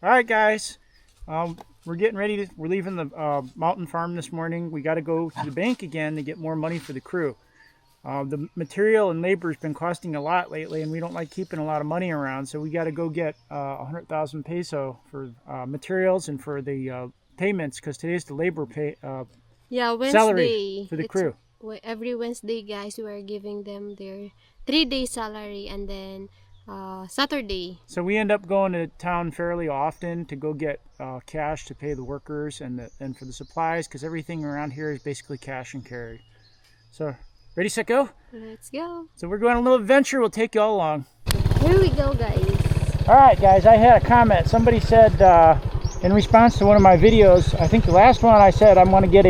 All right, guys. We're getting ready we're leaving the mountain farm this morning. We got to go to the bank again to get more money for the crew. The material and labor has been costing a lot lately, and we don't like keeping a lot of money around, so we got to go get 100,000 peso for materials and for the payments, because today's the labor Wednesday, salary for the crew. Every Wednesday, guys, we are giving them their 3-day salary, and then Saturday. So we end up going to town fairly often to go get cash to pay the workers and for the supplies, because everything around here is basically cash and carry. So, ready, set, go? Let's go. So we're going on a little adventure. We'll take you all along. Here we go, guys. All right, guys, I had a comment. Somebody said in response to one of my videos, I think the last one, I said I'm going to get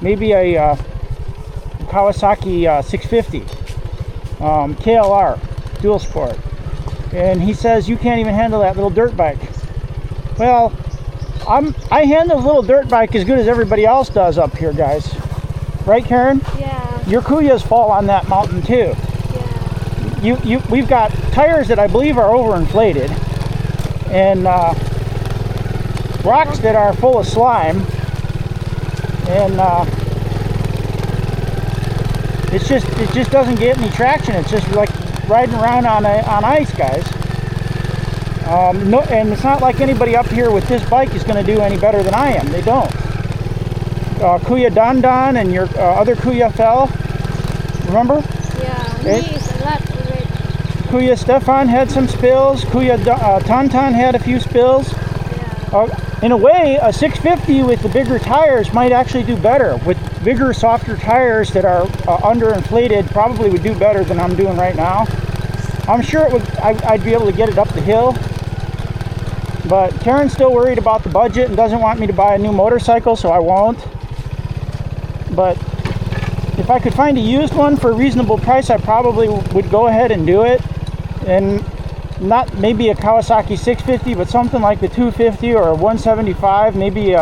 maybe a Kawasaki 650 KLR dual sport, and he says you can't even handle that little dirt bike. Well, I handle a little dirt bike as good as everybody else does up here, guys. Right, Karen? Yeah. Your Kuyas fall on that mountain too. Yeah. We've got tires that I believe are overinflated, and rocks that are full of slime, and it just doesn't get any traction. It's just like riding around on ice, guys. No, and it's not like anybody up here with this bike is going to do any better than I am. They don't. Kuya Don Don and your other Kuya fell. Remember? Yeah, he is a lot already. Kuya Stefan had some spills. Kuya Tonton had a few spills. Yeah. In a way, a 650 with the bigger tires might actually do better. With bigger, softer tires that are underinflated, probably would do better than I'm doing right now. I'm sure it would. I'd be able to get it up the hill. But Karen's still worried about the budget and doesn't want me to buy a new motorcycle, so I won't. But if I could find a used one for a reasonable price, I probably would go ahead and do it. And not maybe a Kawasaki 650, but something like the 250 or a 175, maybe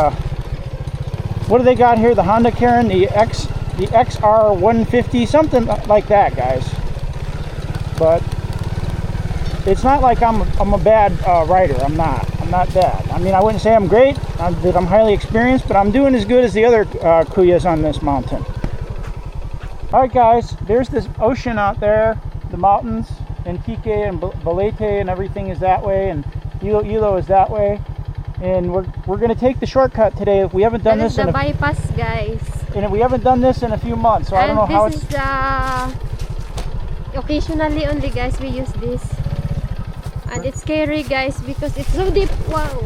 what do they got here? The Honda, Karen, the XR 150, something like that, guys. But it's not like I'm a bad rider. I'm not bad. I mean, I wouldn't say I'm great, that I'm highly experienced, but I'm doing as good as the other Kuyas on this mountain. All right, guys, there's this ocean out there, the mountains, and Tique and Balete and everything is that way, and Ilo is that way. And we're going to take the shortcut today. We haven't done this in the bypass, guys. And we haven't done this in a few months, so I don't know how it's... This is occasionally only, guys, we use this. And it's scary, guys, because it's so deep. Wow.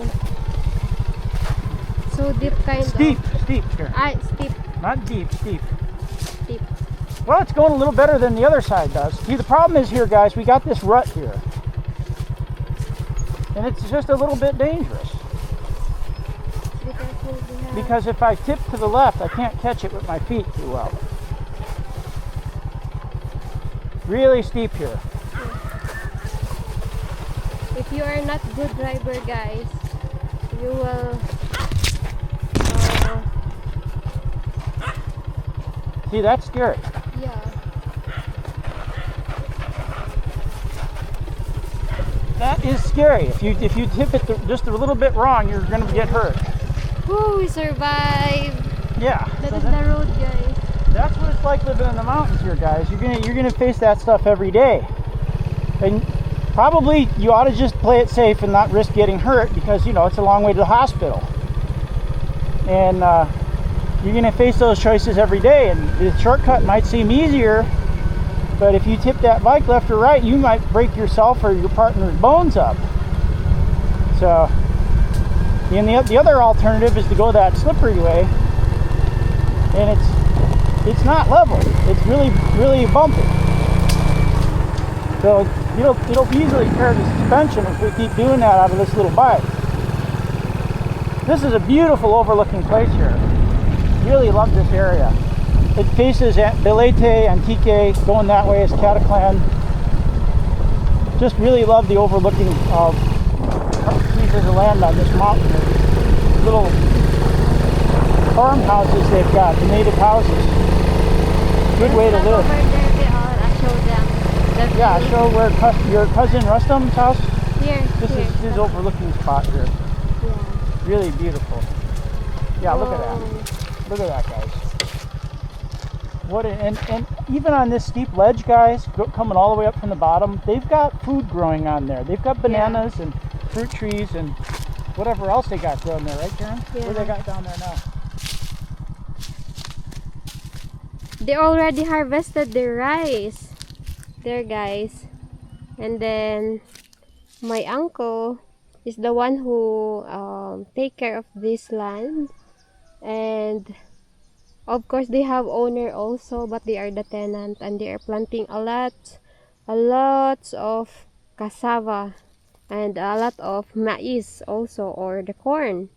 So deep, kind steep, of. Steep, sure. Steep. Not deep, steep. Steep. Well, it's going a little better than the other side does. See, the problem is here, guys, we got this rut here. And it's just a little bit dangerous. Because if I tip to the left, I can't catch it with my feet too well. Really steep here. If you are not good driver, guys, you will see, that's scary. Yeah. That is scary. If you tip it just a little bit wrong, you're going to get hurt. Woo, we survived. Yeah. That is the road, guys. That's what it's like living in the mountains here, guys. You're gonna face that stuff every day. And probably you ought to just play it safe and not risk getting hurt, because, you know, it's a long way to the hospital. And you're going to face those choices every day. And the shortcut might seem easier, but if you tip that bike left or right, you might break yourself or your partner's bones up. So, and the other alternative is to go that slippery way. And it's not level. It's really, really bumpy. So it'll easily tear the suspension if we keep doing that out of this little bike. This is a beautiful overlooking place here. Really love this area. It faces Balete, Antique, going that way is Cataclan. Just really love the overlooking of pieces of land on this mountain. Little farmhouses they've got, the native houses. Good way to live. Over there, show them. Yeah, show where your cousin Rustam's house? Here. This is his overlooking spot here. Yeah. Really beautiful. Yeah, look at Whoa. that. Look at that, guys. What and even on this steep ledge, guys, coming all the way up from the bottom, they've got food growing on there. They've got bananas and fruit trees and whatever else they got growing there, right, Karen? Yeah. What do they got down there now? They already harvested their rice there, guys. And then my uncle is the one who take care of this land, and of course they have owner also, but they are the tenant, and they are planting a lot of cassava and a lot of maize also, or the corn.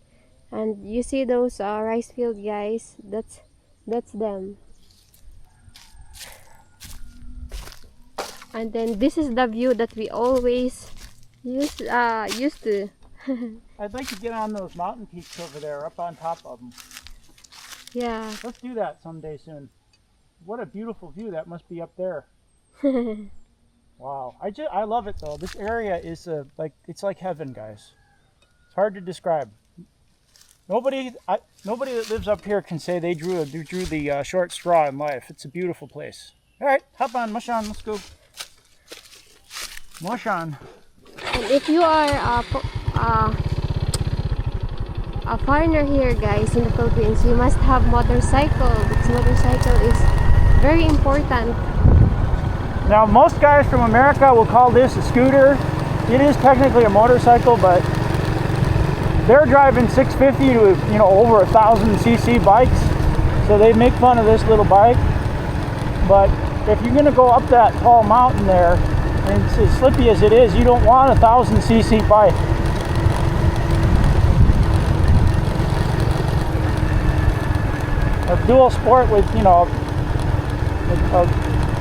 And you see those rice field, guys, that's them. And then this is the view that we always used to. I'd like to get on those mountain peaks over there, up on top of them. Yeah. Let's do that someday soon. What a beautiful view that must be up there. Wow. I love it though. This area is it's like heaven, guys. It's hard to describe. Nobody that lives up here can say they drew the short straw in life. It's a beautiful place. All right, hop on, mush on, let's go. Mush on. And if you are a foreigner here, guys, in the Philippines, you must have motorcycle, because motorcycle is very important. Now, most guys from America will call this a scooter. It is technically a motorcycle, but they're driving 650 to over 1,000cc bikes, so they make fun of this little bike. But if you're going to go up that tall mountain there, and it's as slippy as it is, you don't want a 1,000cc bike. A dual sport with, a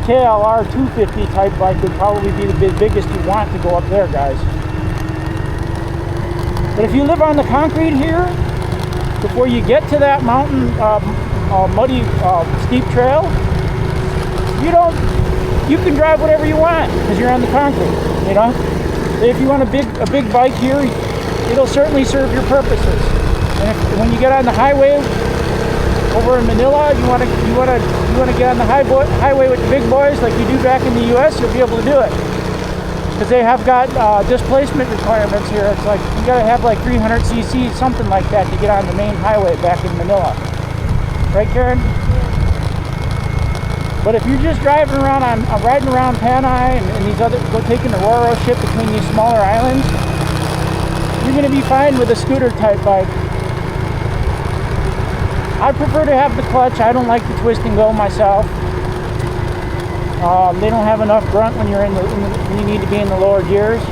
KLR 250 type bike would probably be the biggest you want to go up there, guys. But if you live on the concrete here, before you get to that mountain, muddy, steep trail, you can drive whatever you want because you're on the concrete, If you want a big bike here, it'll certainly serve your purposes. And when you get on the highway over in Manila, you want to get on the highway with the big boys like you do back in the U.S., you'll be able to do it. Because they have got displacement requirements here. It's like you got to have like 300cc, something like that, to get on the main highway back in Manila. Right, Karen? But if you're just driving around, I'm riding around Panay and these taking the Roro ship between these smaller islands, you're going to be fine with a scooter type bike. I prefer to have the clutch. I don't like the twist and go myself. They don't have enough grunt when you're when you need to be in the lower gears.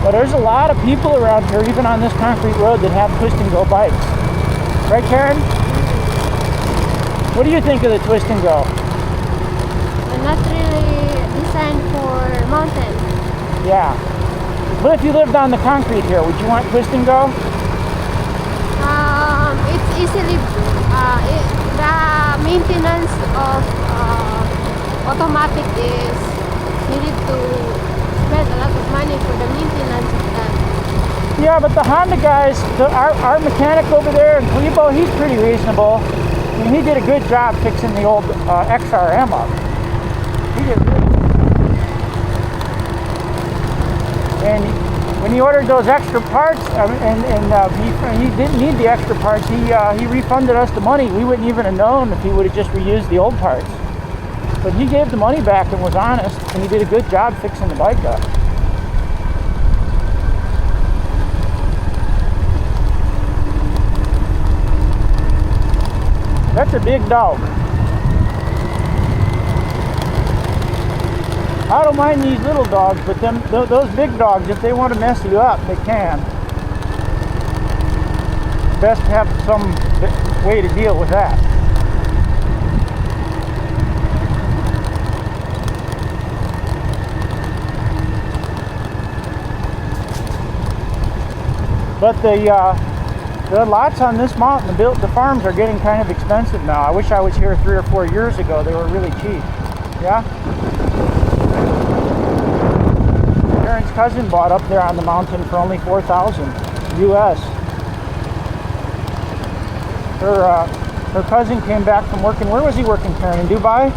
But there's a lot of people around here, even on this concrete road, that have twist and go bikes. Right, Karen? What do you think of the twist and go? Not really designed for mountain. Yeah. But if you lived on the concrete here, would you want twist and go? It's easily the maintenance of automatic is you need to spend a lot of money for the maintenance of that. Yeah, but the Honda guys, our mechanic over there in Clevo, he's pretty reasonable. I mean, he did a good job fixing the old XRM up. He did really good. And when he ordered those extra parts, he didn't need the extra parts, he refunded us the money. We wouldn't even have known if he would have just reused the old parts. But he gave the money back and was honest, and he did a good job fixing the bike up. That's a big dog. I don't mind these little dogs, but those big dogs, if they want to mess you up, they can. Best to have some way to deal with that. But the lots on this mountain, the farms are getting kind of expensive now. I wish I was here 3 or 4 years ago. They were really cheap. Yeah? Karen, Frank's cousin bought up there on the mountain for only $4,000 US. Her cousin came back from working. Where was he working, Karen? In Dubai?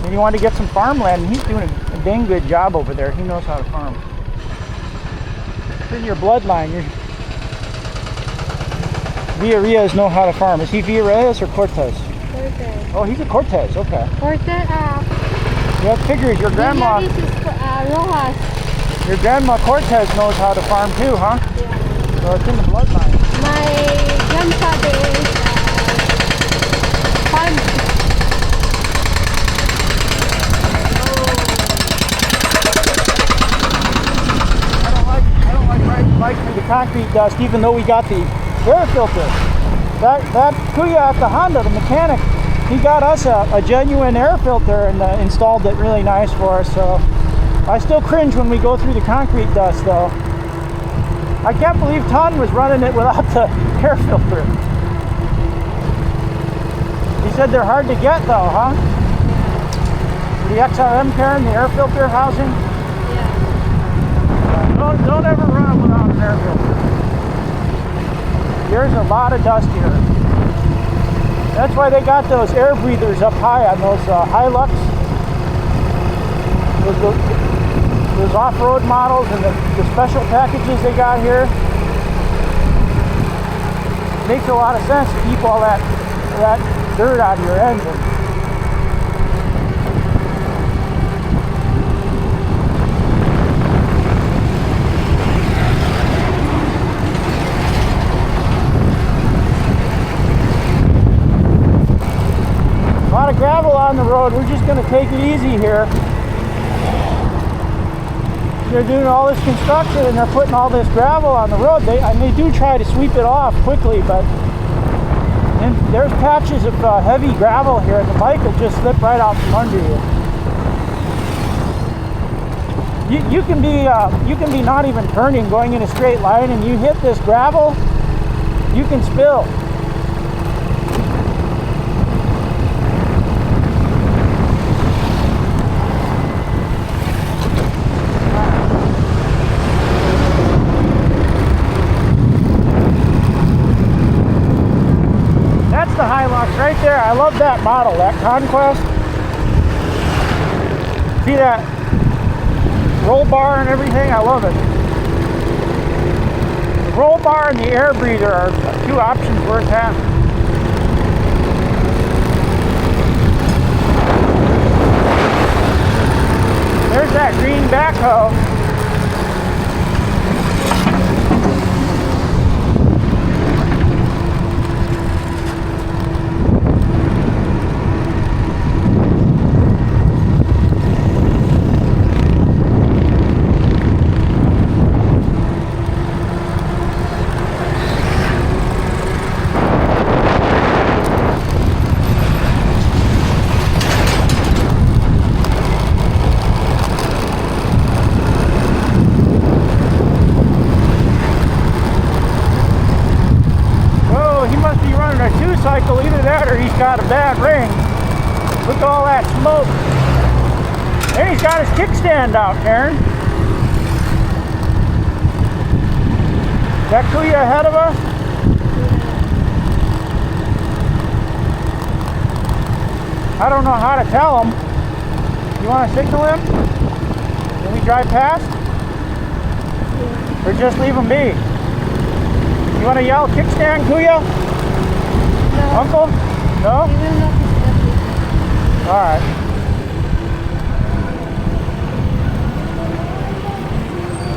And he wanted to get some farmland, and he's doing a dang good job over there. He knows how to farm. It's in your bloodline. Villarreas know how to farm. Is he Villarreas or Cortez? Cortez. Oh, he's a Cortez. Okay. Cortez. Yeah, it figures your grandma. This is Rojas. Your grandma Cortez knows how to farm too, huh? Yeah. So it's in the bloodline. My grandfather is farm. I don't like riding the bike through the concrete dust, even though we got the air filter. That Kuya at the Honda, the mechanic, he got us a genuine air filter and installed it really nice for us. So I still cringe when we go through the concrete dust, though. I can't believe Ton was running it without the air filter. He said they're hard to get, though, huh? The XRM, Karen, the air filter housing. Yeah. Don't ever run without an air filter. There's a lot of dust here. That's why they got those air breathers up high on those Hilux. Those off-road models and the special packages they got here. Makes a lot of sense to keep all that dirt out of your engine. A lot of gravel on the road. We're just going to take it easy here. They're doing all this construction and they're putting all this gravel on the road. They do try to sweep it off quickly, but there's patches of heavy gravel here, and the bike will just slip right out from under you. You can be not even turning, going in a straight line, and you hit this gravel, you can spill. The Hilux right there. I love that model, that Conquest. See that roll bar and everything? I love it. The roll bar and the air breather are two options worth having. There's that green backhoe. Cycle, either that or he's got a bad ring. Look at all that smoke. And he's got his kickstand out, Karen. Is that Kuya ahead of us? I don't know how to tell him. You want to signal him? Can we drive past? Or just leave him be? You want to yell kickstand, Kuya? No. Uncle? No? Alright.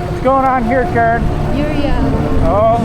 What's going on here, Karen? Urea. Oh.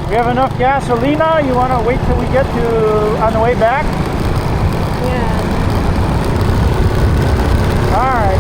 We have enough gasolina. You want to wait till we get to on the way back? Yeah. All right.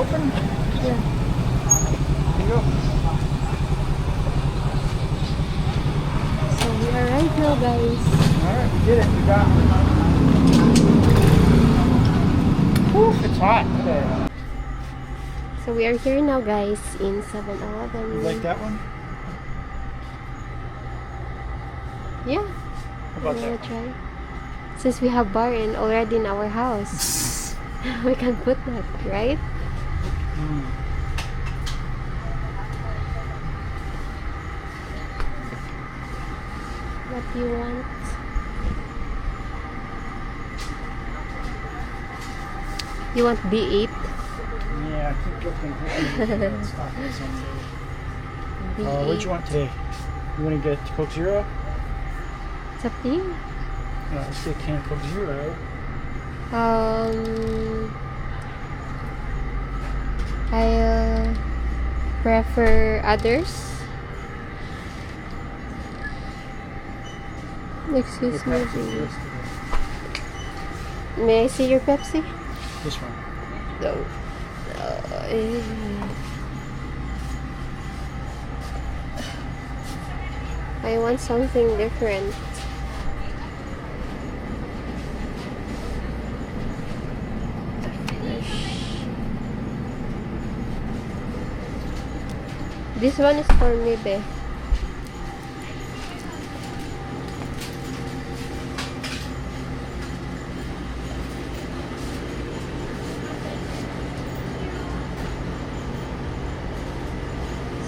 open? Yeah. There you go. So we are right now, guys. Alright, we did it. We got it. Whew, it's hot today. So we are here now, guys, in 7-Eleven. You like that one? Yeah. How about that? Try. Since we have bar already in our house, we can put that, right? Mm. What do you want? You want B8? Yeah, I keep looking. B8. What do you want today? You want to get Coke Zero? It's up to you. Let's get a can of Coke Zero. I'll prefer others. Excuse me. May I see your Pepsi? This one. No. I want something different. This one is for me, babe.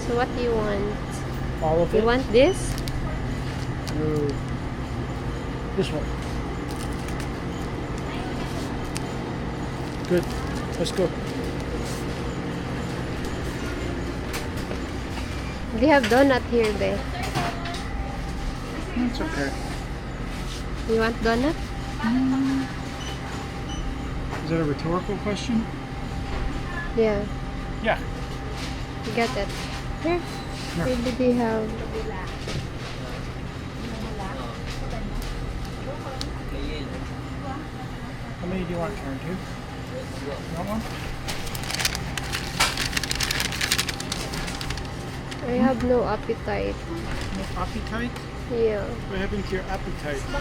So what do you want? All of it? You want this? No. This one. Good. Let's go. We have donut here, babe. It's okay. You want donut? Is that a rhetorical question? Yeah. Yeah. You got that. Here. Here. Maybe they have. How many do you want, Karen? 2? You want one? I have no appetite. No appetite? Yeah. What happened to your appetite? I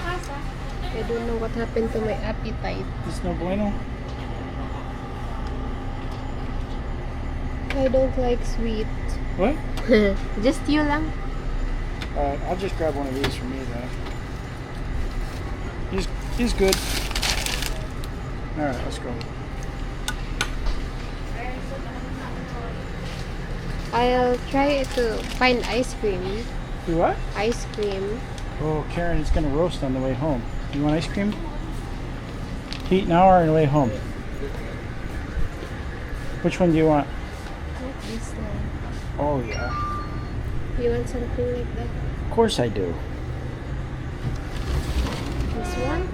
don't know what happened to my appetite. It's no bueno? I don't like sweet. What? Just you lang. Alright, I'll just grab one of these for me then. He's good. Alright, let's go. I'll try to find ice cream. Do what? Ice cream. Oh, Karen, it's gonna roast on the way home. You want ice cream? Eat now or on the way home? Which one do you want? What is that? Oh yeah. You want something like that? Of course I do. This one?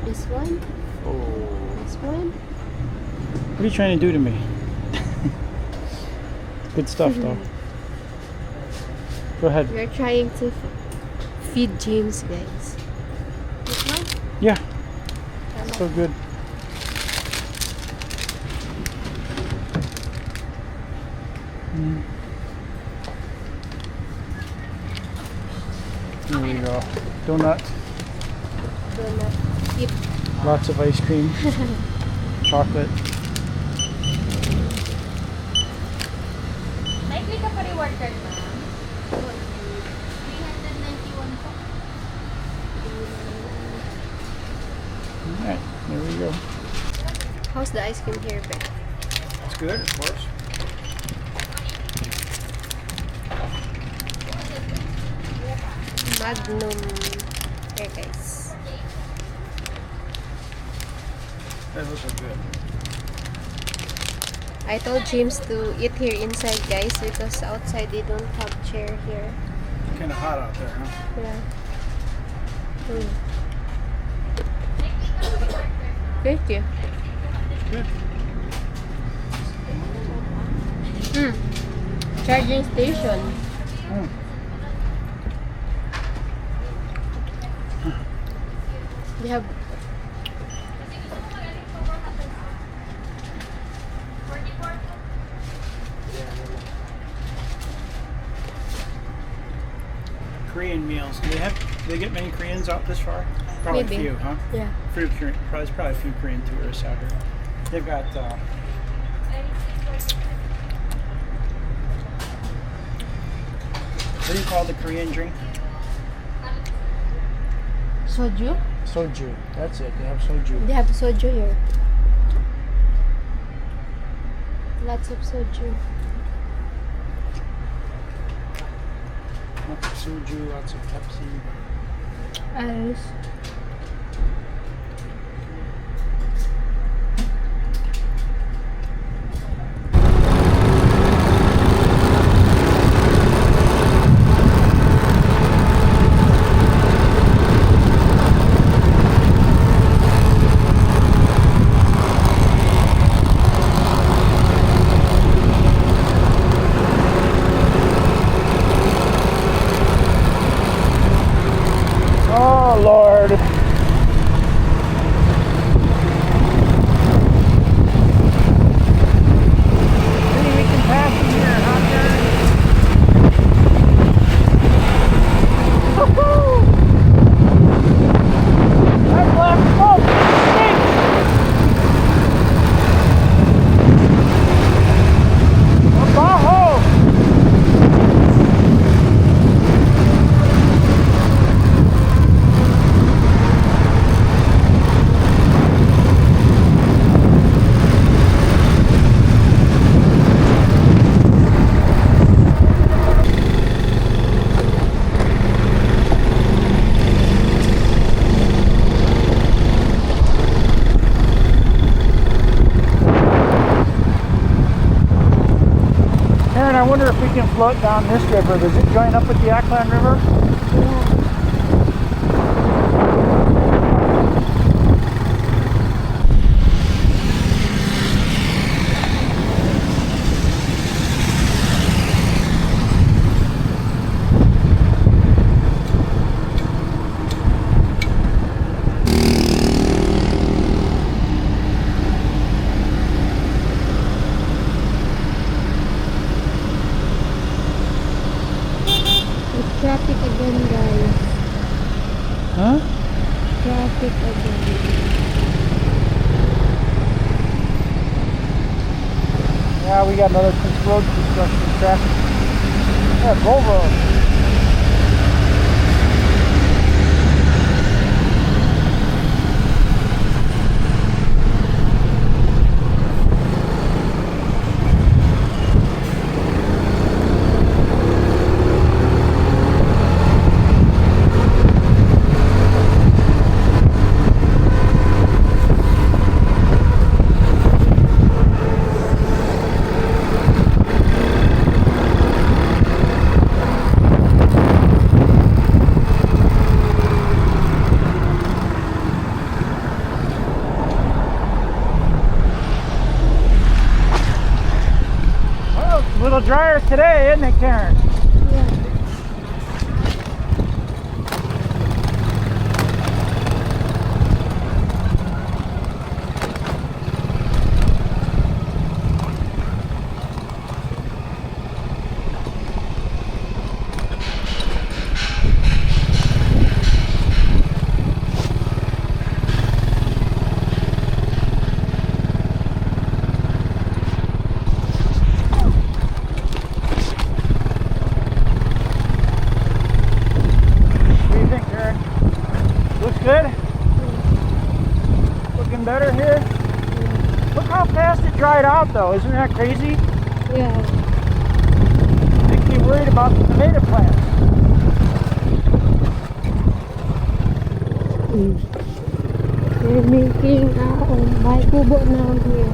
This one? Oh. This one? What are you trying to do to me? Good stuff though. Go ahead. We're trying to feed James, guys. This one? Yeah. So good. Mm. There we go. Donut. Donut. Eat. Lots of ice cream. Chocolate. Likely ka pa reward card, ma'am. 391 po. Alright, there we go. How's the ice cream here, babe? It's good, of course. Magnum. Here, guys. Those are good. I told James to eat here inside, guys, because outside they don't have chair here. Kind of hot out there, huh? Yeah. Thank you. Good. Charging station. Mm. They have. Korean meals. Do they get many Koreans out this far? Probably Maybe. a few, huh? Yeah. There's probably a few Korean tourists out here. They've got what do you call the Korean drink? Soju? Soju. That's it. They have soju. They have soju here. Lots of soju. Lots of soju, lots of Pepsi. Ice. Oh Lord. Maybe we can pass from here, huh, Karen? Woohoo! That's left. Oh, stinks! Bajo! Aaron, I wonder if we can float down this river. Does it join up with the Aklan River? Traffic again, guys. Huh? Traffic again. Yeah, we got another road construction traffic. Yeah, Volvo. Well, it's a little drier today, isn't it, Karen? Yeah. What do you think, Karen? Looks good? Looking better here? Look how fast it dried out, though. Isn't that crazy? Yeah. Makes me worried about the tomato plants. We're making my kubo now here.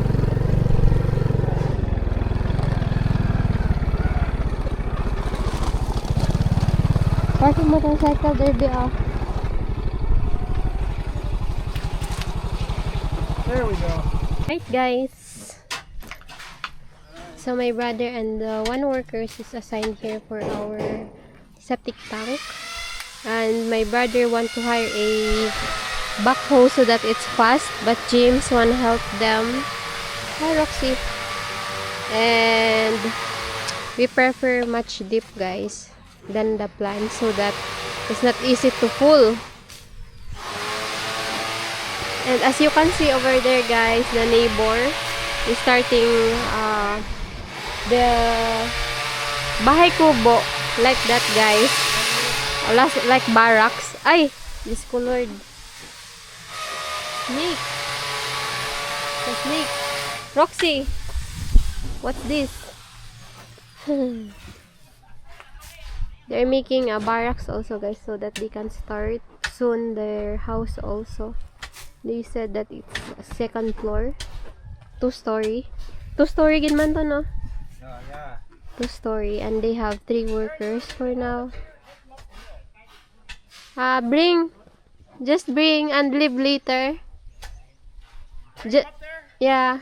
Parking motorcycle derby off. There we go. Right, guys. So my brother and one worker is assigned here for our septic tank. And my brother want to hire a backhoe so that it's fast, but James want to help them. Hi, Roxy. And we prefer much deep, guys. than the plant, so that it's not easy to pull. And as you can see over there, guys, the neighbor is starting the bahay kubo, like that, guys. Like barracks. Ay, discolored. Snake. The snake. Roxy, what's this? They're making a barracks also, guys, so that they can start soon their house also. They said that it's a second floor, 2-story. 2-story gin man to, no? Yeah. 2-story, and they have 3 workers for now. Just bring and leave later. Yeah.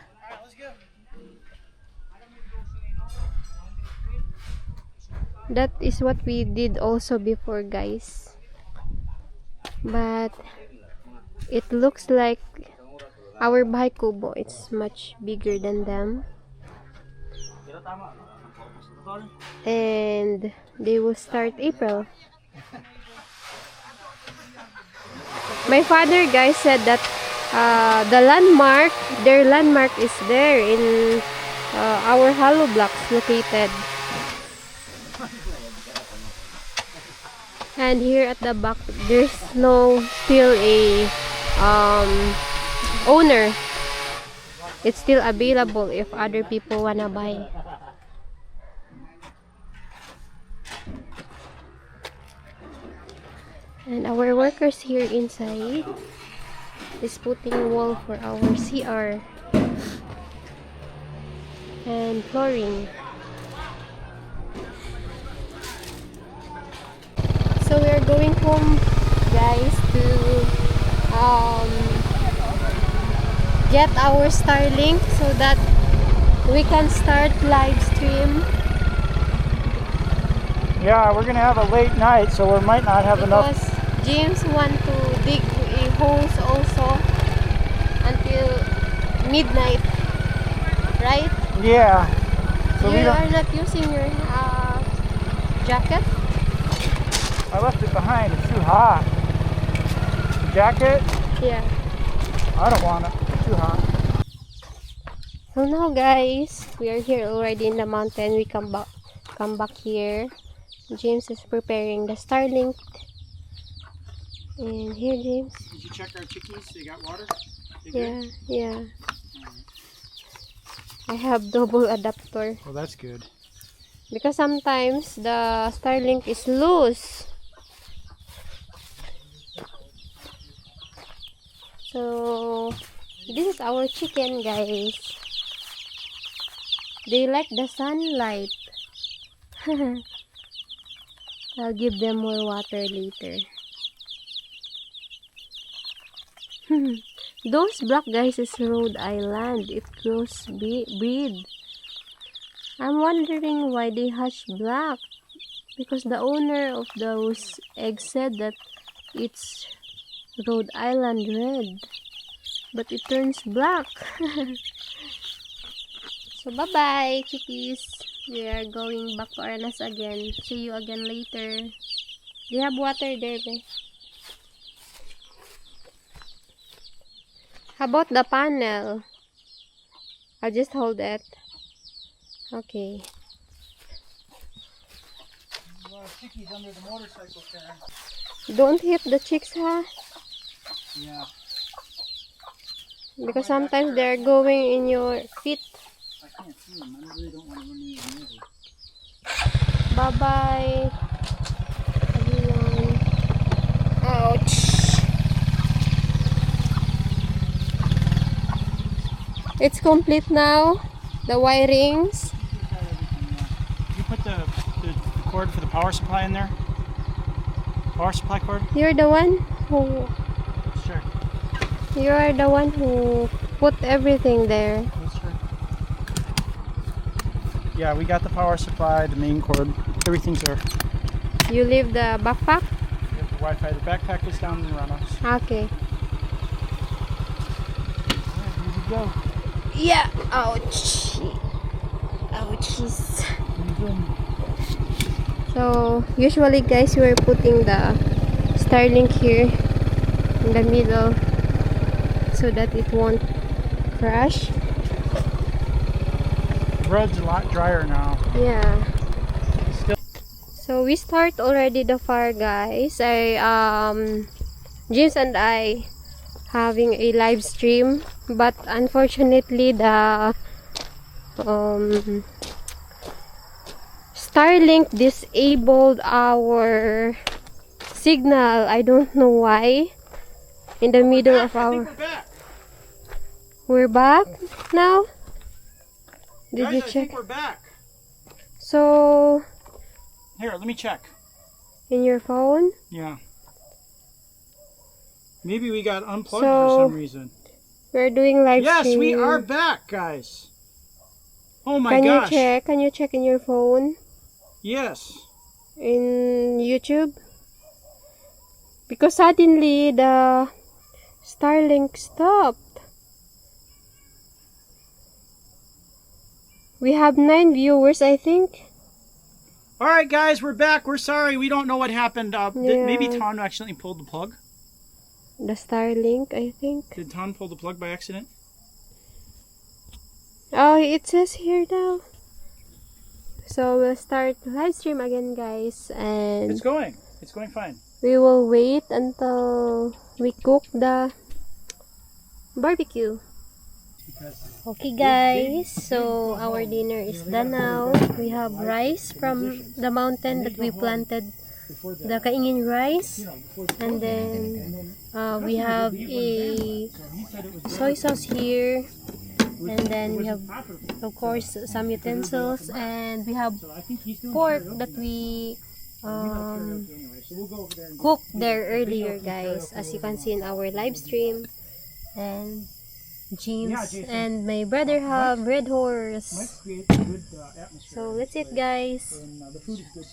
That is what we did also before, guys. But it looks like our bahay kubo, it's much bigger than them. And they will start April. My father, guys, said that their landmark is there in our hollow blocks located. And here at the back, there's still a owner. It's still available if other people wanna buy. And our workers here inside is putting wall for our CR and flooring. So we are going home, guys, to get our Starlink so that we can start live stream. Yeah, we're gonna have a late night, so we might not have enough. Because James want to dig a holes also until midnight, right? Yeah. So You are not using your jacket? I left it behind. It's too hot. Jacket? Yeah. I don't want it. It's too hot. So now, guys, we are here already in the mountain. We come back here. James is preparing the Starlink. And here, James. Did you check our chickies? They got water? Yeah. I have double adapter. Well, that's good. Because sometimes the Starlink is loose. So this is our chicken, guys. They like the sunlight. I'll give them more water later. Those black, guys, is Rhode Island. It grows breed. I'm wondering why they hatch black. Because the owner of those eggs said that it's Rhode Island red. But it turns black. So bye-bye, chickies. We are going back to our nest again. See you again later. Do you have water there, babe? How about the panel? I'll just hold it. Okay. There's a lot of chickies under the motorcycle car. Don't hit the chicks, huh? Yeah. Because sometimes they're going in your feet. I can't see them. I really don't want to run into them. Bye-bye, everyone. Ouch. It's complete now. The wirings. You put the cord for the power supply in there? Power supply cord? You're the one who... Sure. You are the one who put everything there. Sure. Yeah, we got the power supply, the main cord, everything's there. You leave the backpack? We have the Wi-Fi. The backpack is down in the runoffs. Okay. Alright, here we go. Yeah. Ouch. Ouchies. What are you doing? So usually guys, we're putting the Starlink here in the middle so that it won't crash. The road's a lot drier now. Yeah. So we start already the fire, guys. James and I having a live stream, but unfortunately the Starlink disabled our signal. I don't know why. In the middle of our... We're back now? Did Guys, you I check? think we're back. So, Here, let me check. in your phone? Yeah. Maybe we got unplugged So, for some reason. We're doing live Yes, stream. we are back, guys. Oh my Can gosh. you check? Can you check in your phone? Yes. In YouTube? Because suddenly the Starlink stopped. We have 9 viewers, I think. All right, guys, we're back. We're sorry. We don't know what happened. Yeah. Maybe Ton accidentally pulled the plug. The Starlink, I think. Did Ton pull the plug by accident? Oh, it says here now. So we'll start the live stream again, guys, and It's going. It's going fine. we will wait until we cook the barbecue. Okay, guys, so our dinner is done now. We have rice from the mountain that we planted, the kaingin rice, and then we have a soy sauce here, and then we have, of course, some utensils, and we have pork that we cooked there earlier, guys, as you can see in our live stream. And James and my brother have red horse. So that's it, guys. The food is good.